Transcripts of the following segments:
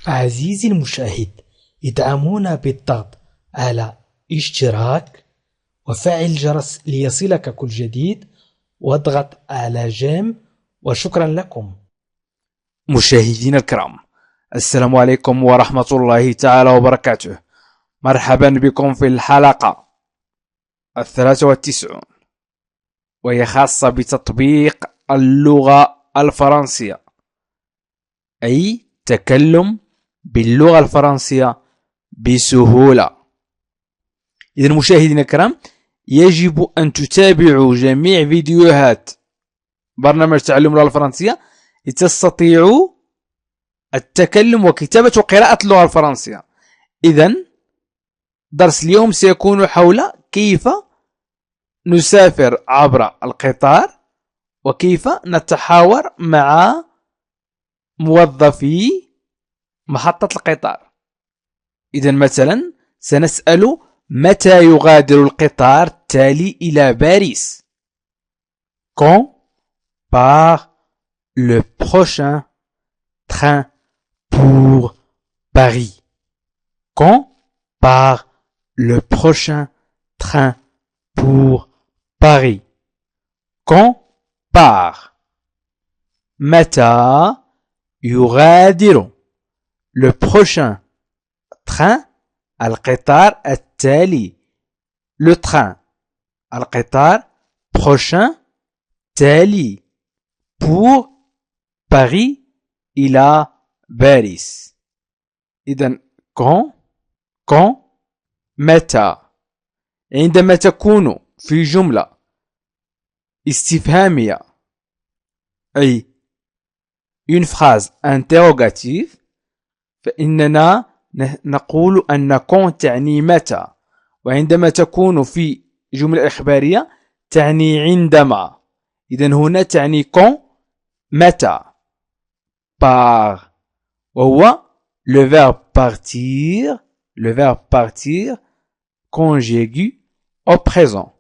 عزيزي المشاهد، ادعمونا بالضغط على اشتراك وفعل الجرس ليصلك كل جديد واضغط على جيم، وشكرا لكم. مشاهدينا الكرام، السلام عليكم ورحمة الله تعالى وبركاته. مرحبا بكم في الحلقة 93، وهي خاصة بتطبيق اللغة الفرنسية، أي تكلم باللغة الفرنسية بسهولة. إذا مشاهدينا الكرام، يجب أن تتابعوا جميع فيديوهات برنامج تعلم اللغة الفرنسية لتستطيعوا التكلم وكتابة وقراءة اللغة الفرنسية. إذن درس اليوم سيكون حول كيف نسافر عبر القطار وكيف نتحاور مع موظفي محطة القطار. إذن مثلا سنسأل: متى يغادر القطار التالي إلى باريس؟ Quand part le prochain train pour Paris? Quand part le prochain train pour Paris? Quand part. متى يغادر le prochain train القطار التالي. le train القطار prochain تالي pour Paris إلى باريس. إذن quand متى. عندما تكون في جملة استفهامية أي une phrase interrogative فإننا نقول أن quand تعني متى، وعندما تكون في جملة إخبارية تعني عندما. إذن هنا تعني quand متى. par وهو le verbe partir conjugué au présent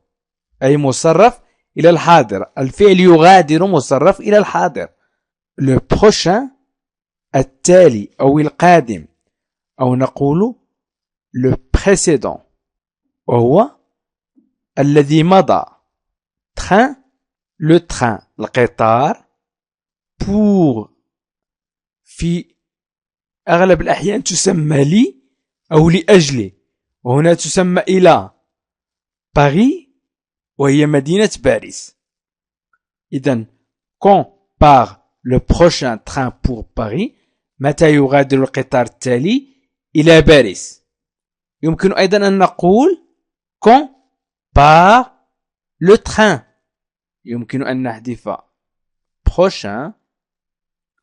أي مصرف إلى الحاضر. الفعل يغادر مصرف إلى الحاضر. le prochain التالي أو القادم، أو نقول le précédent وهو الذي مضى. train le train القطار. pour في أغلب الأحيان تسمى لي أو لأجلي، وهنا تسمى إلى. باريس وهي مدينة باريس. إذن quand part le prochain train pour Paris متى يغادر القطار التالي إلى باريس. يمكن أيضا أن نقول quand part le train، يمكن أن نحذف prochain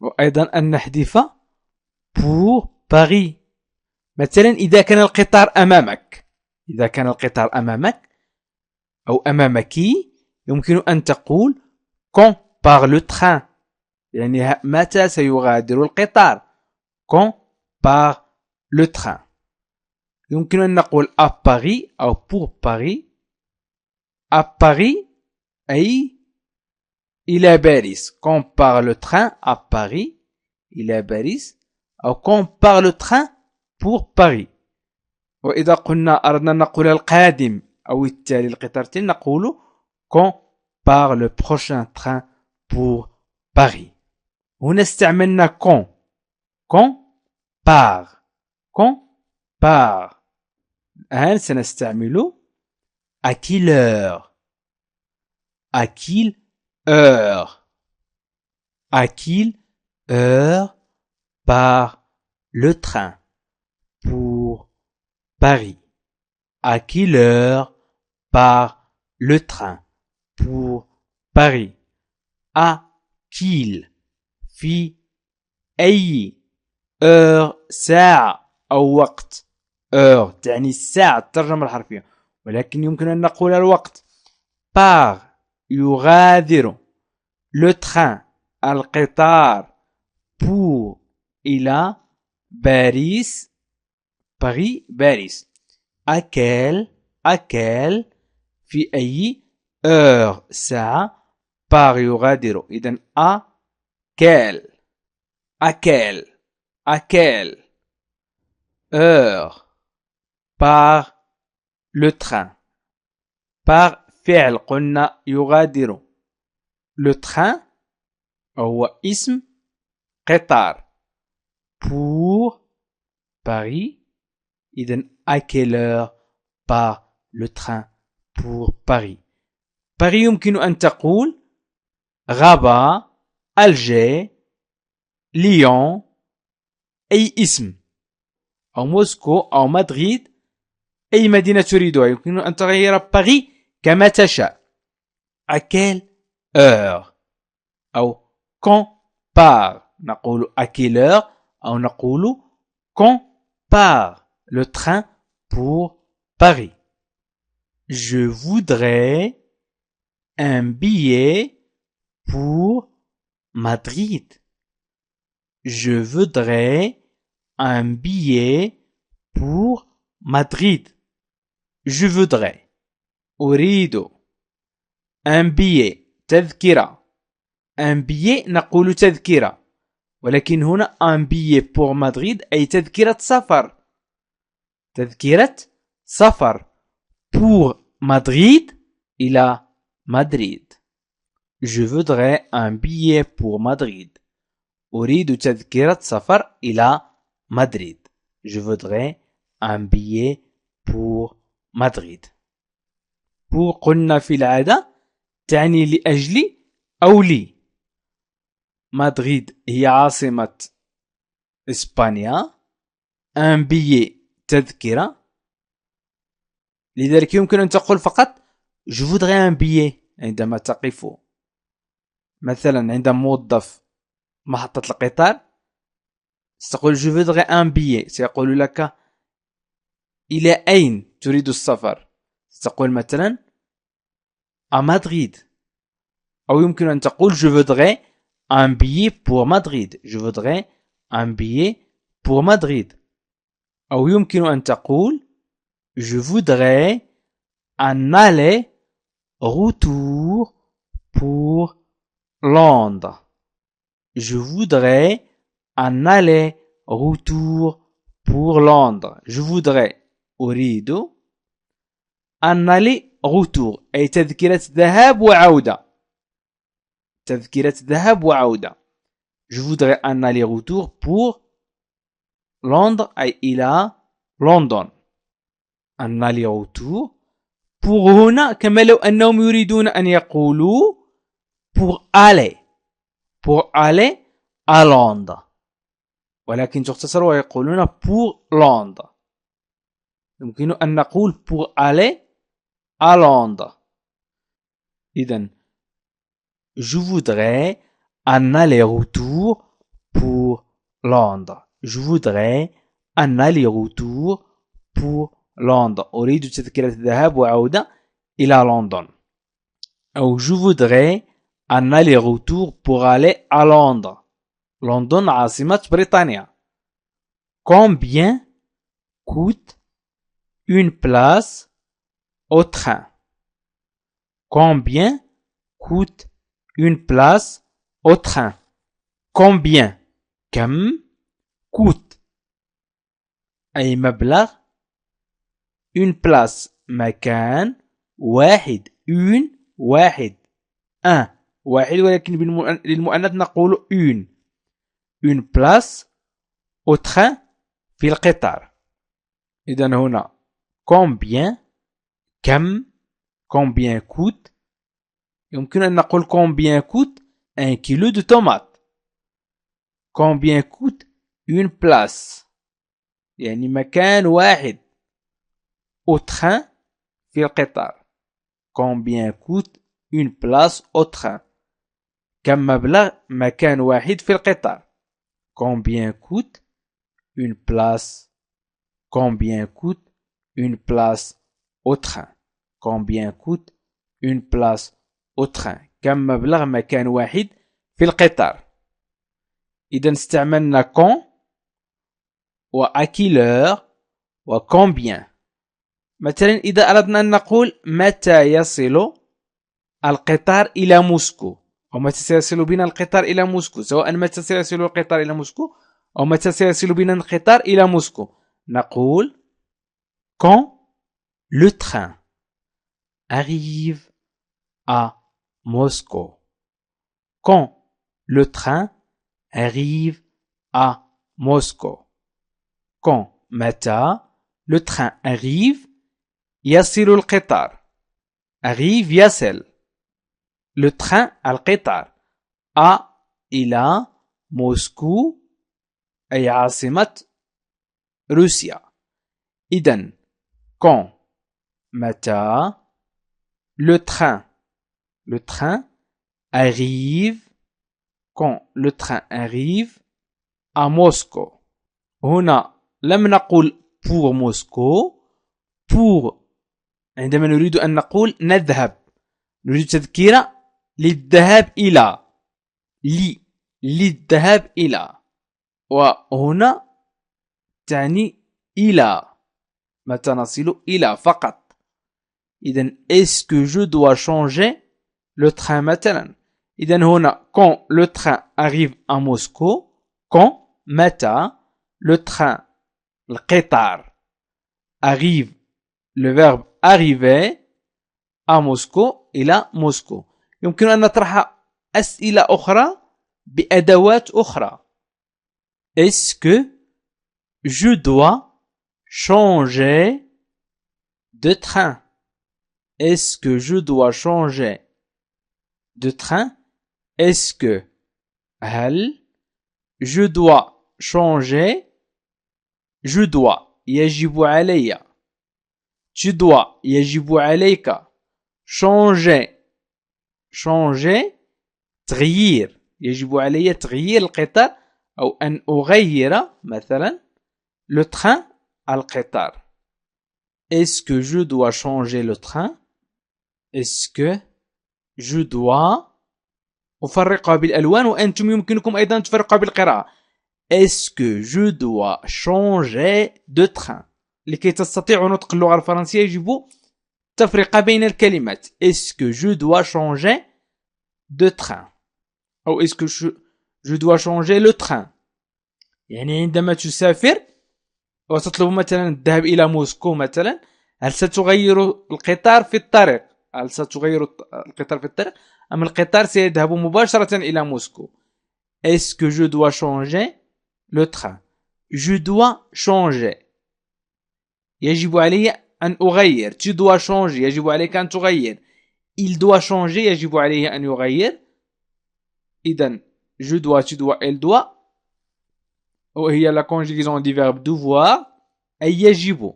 وأيضا أن نحذف pour Paris. مثلا إذا كان القطار أمامك أو أمامك يمكن أن تقول quand part le train، يعني متى سيغادر القطار. quand part le train. يمكن أن نقول à Paris أو pour Paris. à Paris أي إلى باريس. quand part le train à Paris إلى باريس، أو quand part le train pour Paris. وإذا أردنا نقول القادم أو التالي القطار التالي نقول quand part le prochain train pour Paris. هنا استعملنا quand part. الآن سنستعمل à quelle heure. à quelle heure part le train pour Paris. à quelle heure part le train pour Paris. à quelle في أي heure ساعة أو وقت. heure تعني الساعة الترجمة الحرفية، ولكن يمكن أن نقول الوقت. par يغادر le train القطار pour إلى باريس باريس. à quelle في أي heure ساعة par يغادر. إذن à quelle heure par le train par فعل قلنا يغادر le train هو اسم قطار pour Paris إذن à quelle heure part le train pour Paris Paris يمكن أن تقول Rabat Alger ليون أي اسم أو موسكو أو مدريد أي مدينة تريدها يمكن أن تغير باريس كما تشاء à quelle heure أو quand part نقول à quelle heure أو نقول quand part le train pour Paris je voudrais un billet pour Madrid je voudrais un billet pour Madrid je voudrais أريد un billet تذكرة un billet نقول تذكرة ولكن هنا un billet pour Madrid أي تذكرة سفر تذكرة سفر pour Madrid إلى مدريد je voudrais un billet pour Madrid أريد تذكرة سفر إلى مدريد je voudrais un billet pour Madrid pour قلنا في العادة تعني لأجل أو لي مدريد هي عاصمة إسبانيا un billet تذكرة لذلك يمكن أن تقول فقط je voudrais un billet عندما تقف مثلا عند موظف محطة القطار ستقول je voudrais un billet سيقول لك إلى أين تريد السفر ستقول مثلا à Madrid أو يمكن أن تقول je voudrais un billet pour Madrid je voudrais un billet pour Madrid أو يمكن أن تقول je voudrais un aller-retour pour Londres je voudrais un aller-retour pour Londres je voudrais أريد un aller-retour أي تذكرة ذهاب وعودة تذكرة ذهاب وعودة je voudrais un aller-retour pour Londres أي إلى لندن un aller-retour pour هنا كما لو أنهم يريدون أن يقولوا pour aller à Londres ولكن تختصر ويقولون pour Londres يمكن أن نقول pour aller à Londres إذن je voudrais un aller-retour pour Londres je voudrais un aller-retour pour Londres أريد تذكرة ذهاب وعودة إلى لندن أو je voudrais un aller-retour pour aller à Londres لندن عاصمة بريطانيا combien coûte une place au train combien coûte une place au train combien كم coûte أي مبلغ une place مكان واحد une واحد un واحد ولكن للمؤنث نقول une place au train في القطار إذن هنا combien كم combien coûte يمكن أن نقول combien coûte un kilo de tomates combien coûte une place يعني مكان واحد au train في القطار combien coûte une place au train كم مبلغ مكان واحد في القطار combien coûte une place combien coûte une place au train combien coûte une place au train كم مبلغ مكان واحد في القطار إذا استعملنا quand و à quelle heure و combien مثلا إذا أردنا أن نقول متى يصل القطار إلى موسكو أو متى سيصل بنا القطار إلى موسكو سواء متى سيصل القطار إلى موسكو أو متى سيصل بنا القطار إلى موسكو نقول quand le train arrive à Moscou. Quand le train arrive à Moscou. Quand متى le train arrive يصل القطار. arrive يصل le train القطار à إلى موسكو أي عاصمة روسيا. إذن quand متى le train arrive quand le train arrive à Moscou. هنا لم نقول pour Moscou. pour عندما نريد أن نقول نذهب نريد تذكير للذهاب إلى للذهاب إلى وهنا تعني إلى متى نصل إلى فقط. إذن est-ce que je dois changer le train مثلا. إذن هنا quand le train arrive à Moscou. quand متى le train القطار arrive le verbe arriver à Moscou إلى موسكو. يمكن أن نطرح أسئلة أخرى بأدوات أخرى. est-ce que je dois changer de train. est-ce que je dois changer de train. est-ce que هل je dois changer. je dois يجب علي. tu dois يجب عليك. changer تغيير يجب علي تغيير القطار أو أن أغير مثلا le train القطار. est-ce que je dois changer le train. est-ce que je dois أفرقها بالألوان وأنتم يمكنكم أيضا تفرقها بالقراءة. est-ce que je dois changer de train. لكي تستطيعوا نطق اللغة الفرنسية يجب تفرقة بين الكلمات. est-ce que je dois changer de train أو est-ce que je dois changer le train. يعني عندما تسافر وتطلب مثلا الذهاب إلى موسكو مثلا هل ستغير القطار في الطريق. هل ستغير القطار في الطريق أم القطار سيذهب مباشرة إلى موسكو. est-ce que je dois changer le train. je dois changer يجب علي أن أغير. tu dois changer يجب عليك أن تغير. il doit changer يجب عليه أن يغير. إذن je dois tu dois elle doit وهي la conjugaison du verbe devoir أي يجب.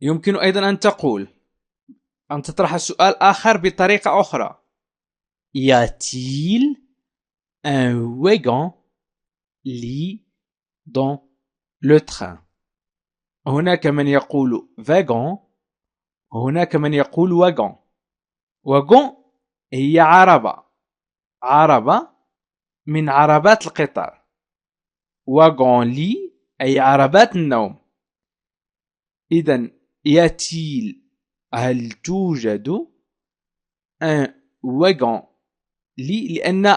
يمكن أيضا أن تقول أن تطرح السؤال آخر بطريقة أخرى. y a-t-il un wagon lit dans le train. هناك من يقول wagon وهناك من يقول wagon. wagon هي عربة من عربات القطار. wagon lit أي عربات النوم. إذن y-a-t-il هل توجد un wagon lit لأن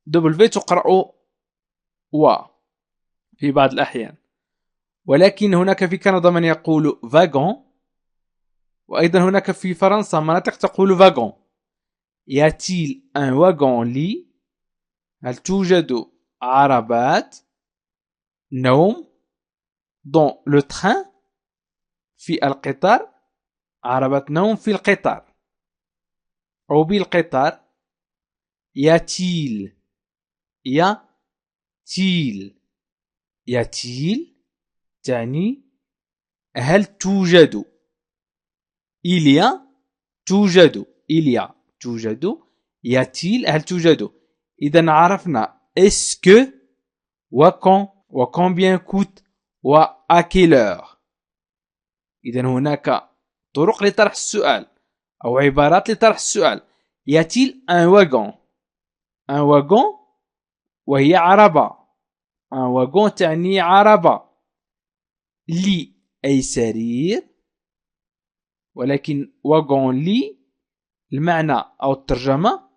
W تقرأ و في بعض الأحيان ولكن هناك في كندا من يقول wagon وأيضا هناك في فرنسا مناطق تقول wagon. y a-t-il un wagon lit هل توجد عربات نوم dans le train في القطار. عربات نوم في القطار أو بالقطار. y a-t-il تعني هل توجد. il y a توجد y a-t-il هل توجد. إذا عرفنا est-ce que وكان وcombien coûte وà quelle heure. إذا هناك طرق لطرح السؤال أو عبارات لطرح السؤال. y a-t-il un wagon وهي عربة. un wagon تعني عربة. لي أي سرير ولكن wagon لي المعنى أو الترجمة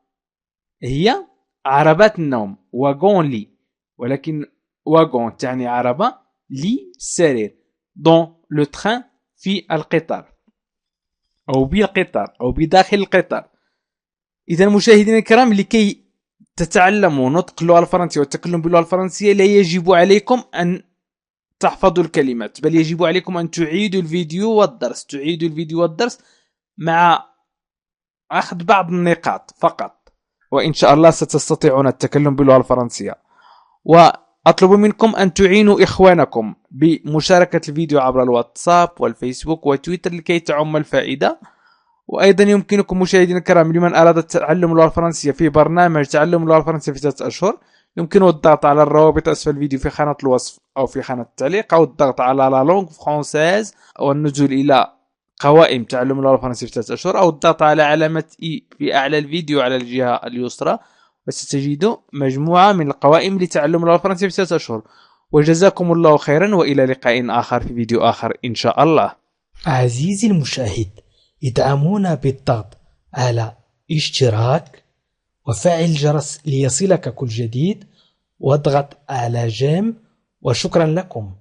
هي عربات النوم. wagon لي ولكن wagon تعني عربة لي سرير. dans le train في القطار أو بالقطار أو بداخل القطار. إذا مشاهدينا الكرام، لكي تتعلموا نطق اللغة الفرنسية والتكلم باللغة الفرنسية لا يجب عليكم أن تحفظوا الكلمات، بل يجب عليكم أن تعيدوا الفيديو والدرس مع أخذ بعض النقاط فقط، وإن شاء الله ستستطيعون التكلم باللغة الفرنسية. وأطلب منكم أن تعينوا إخوانكم بمشاركة الفيديو عبر الواتساب والفيسبوك وتويتر لكي تعم الفائدة. وأيضا يمكنكم مشاهدينا الكرام، لمن أراد تعلم اللغة الفرنسية في برنامج تعلم اللغة الفرنسية في 3 أشهر، يمكنه الضغط على الروابط أسفل الفيديو في خانة الوصف أو في خانة التعليق، أو الضغط على لا لونغ فرانسيز والنزول إلى قوائم تعلم اللغة الفرنسية في 3 أشهر، أو الضغط على علامة إي في أعلى الفيديو على الجهة اليسرى، وستجد مجموعة من القوائم لتعلم اللغة الفرنسية في 3 أشهر. وجزاكم الله خيرا، وإلى لقاء آخر في فيديو آخر إن شاء الله. عزيزي المشاهد، ادعمونا بالضغط على اشتراك وفعل الجرس ليصلك كل جديد، واضغط على جيم، وشكرا لكم.